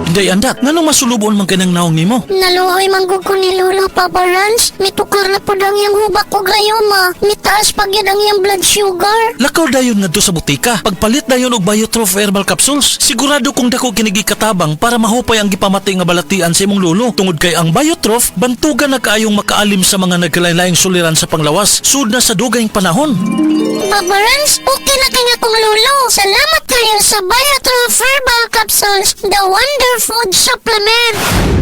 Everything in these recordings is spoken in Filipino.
Day andak, nganong masulubon man kanang naong nimo? Naluoy manggug ko ni Lolo, Papa Rans. Mitukar na po ang iyang hubak ko gayoma. Mitaas pag yan ang iyang blood sugar. Lakaw dayon ngadto sa butika. Pagpalit dayon og Biotrof herbal capsules. Sigurado kung dako kinigi katabang para mahupay ang gipamati nga balatian sa imong lolo. Tungod kay ang Biotrof bantugan na kaayong makaalim sa mga nagkalain-laing suliran sa panglawas sud na sa dugayng panahon. Papa Rans, okay na kanya kong Lolo. Salamat kayo sa Biotrof Herbal Capsules, the Wonder Food Supplement.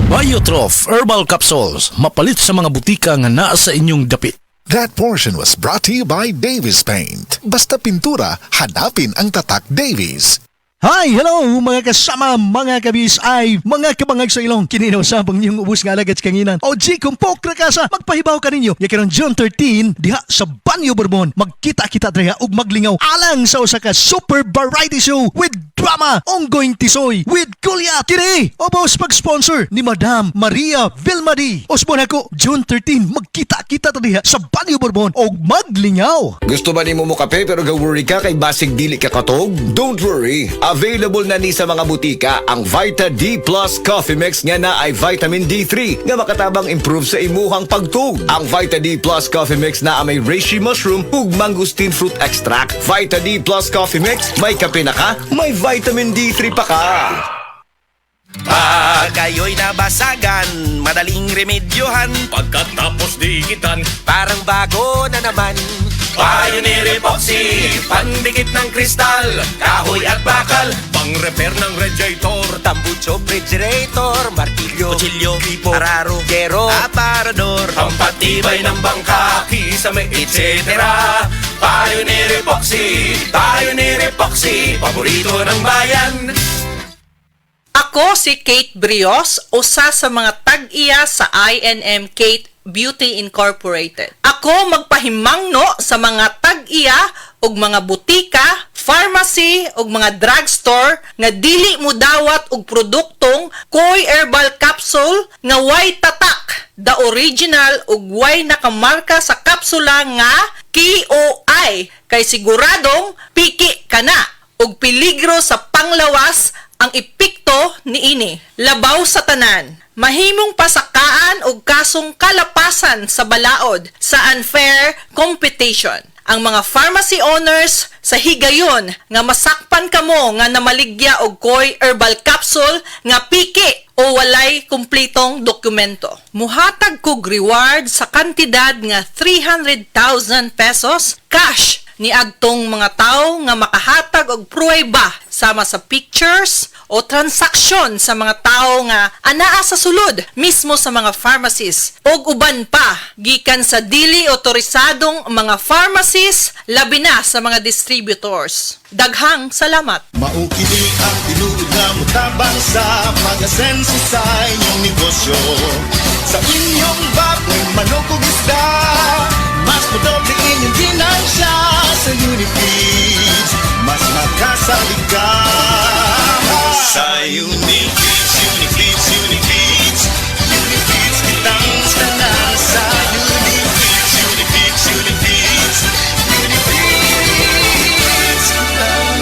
Biotrof herbal capsules, mapalit sa mga butika nga naa sa inyong dapit. That portion was brought to you by Davis Paint. Basta pintura, hanapin ang tatak Davis. Hi! Hello mga kasama, mga kabis ay mga kabangag sa ilong. Kininaw sa pang niyong ubus nga alagad kanginan. O G, kung pokra ka sa magpahibaw ka ninyo. Yakiron June 13, diha sa Banyo Bourbon. Magkita-kita dreha ug maglingaw alang sa usa ka super variety show with drama, ongoing tisoy, with Kuya Kini. O boss, pag-sponsor ni Madam Maria Vilmadi. Osbon ako, June 13, magkita-kita dreha sa Banyo Bourbon ug maglingaw. Gusto ba ni mo kape pero ga-worry ka kay basig dili ka katog? Don't worry. Available na ni sa mga butika ang Vita D Plus Coffee Mix nga na ay vitamin D3 nga makatabang improve sa imuhang pagtug. Ang Vita D Plus Coffee Mix na may reishi mushroom ug mangosteen fruit extract. Vita D Plus Coffee Mix, may kape na ka, may vitamin D3 pa ka. Pag kayo'y nabasagan, madaling remedyohan. Pagkatapos dikitan, parang bago na naman. Pioneer Epoxy, pandikit ng kristal, kahoy at bakal, pang-repair ng radiator, tambucho, refrigerator, martilyo, kutsilyo, tipo, araro, gero, aparador, pampatibay ng bangka, kisame, etc. Pioneer Epoxy, paborito ng bayan. Ako si Kate Brios, usa sa mga tag-iya sa I&M Kate Beauty Incorporated. Ako magpahimangno sa mga tag-iya ug mga butika, pharmacy ug mga drugstore nga dili mo dawat og produktong Koy Herbal Capsule nga way tatak, the original ug way nakamarka sa kapsula nga KOI kay siguradong piki kana ug peligro sa panglawas ang epekto niini. Labaw sa tanan, mahimong pasakaan og kasong kalapasan sa balaod sa unfair competition. Ang mga pharmacy owners sa higayon nga masakpan kamo nga namaligya og Koy Herbal Capsule nga piki o walay kumpletong dokumento. Muhatag kog reward sa kantidad nga 300,000 pesos cash ni agtong mga tao nga makahatag og pruweba sama sa pictures o transaksyon sa mga tao nga anaa sa sulod mismo sa mga pharmacies og uban pa gikan sa dili otorisadong mga pharmacies labi na sa mga distributors. Daghang salamat. Maukili ang tinuod na mutabang sa pag-asenso sa inyong negosyo. Sa inyong baboy, manok ug isda, mas madoble inyong ginansya sa Unifeeds. Mas makasalig ka sa Unifeeds, Unifeeds, Unifeeds. Unifeeds kitang tanan sa Unifeeds, Unifeeds, Unifeeds. Unifeeds kitang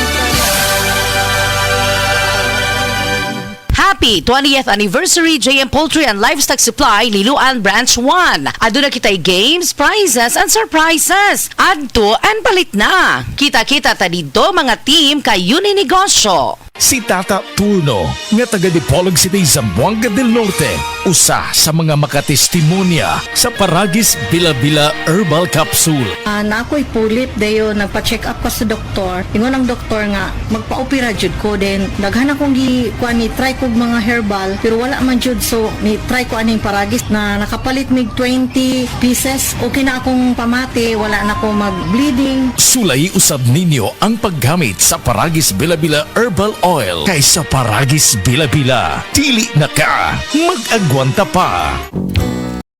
Happy 20th Anniversary JM Poultry and Livestock Supply Liloan Branch 1. Aduna kitay games, prizes, and surprises. Adto and palit na. Kita-kita ta dito mga team kay Uninegosyo. Si Tata Turno, nga taga Dipolog City, Zamboanga del Norte, usa sa mga makatestimonya sa Paragis Bila-Bila Herbal Capsule. Na ako'y pulip dayo nagpa-check up ko sa doktor. Ingon ang doktor nga magpa-opera jud ko din. Daghan akong kuan ni try kog mga herbal pero wala man jud, so ni try ko aning Paragis na nakapalit mig 20 pieces. Okay na akong pamati, wala na ako mag-bleeding. Sulay usab ninyo ang paggamit sa Paragis Bila-Bila Herbal Oil kaysa Paragis Bila-Bila. Dili na ka, mag-agwanta pa.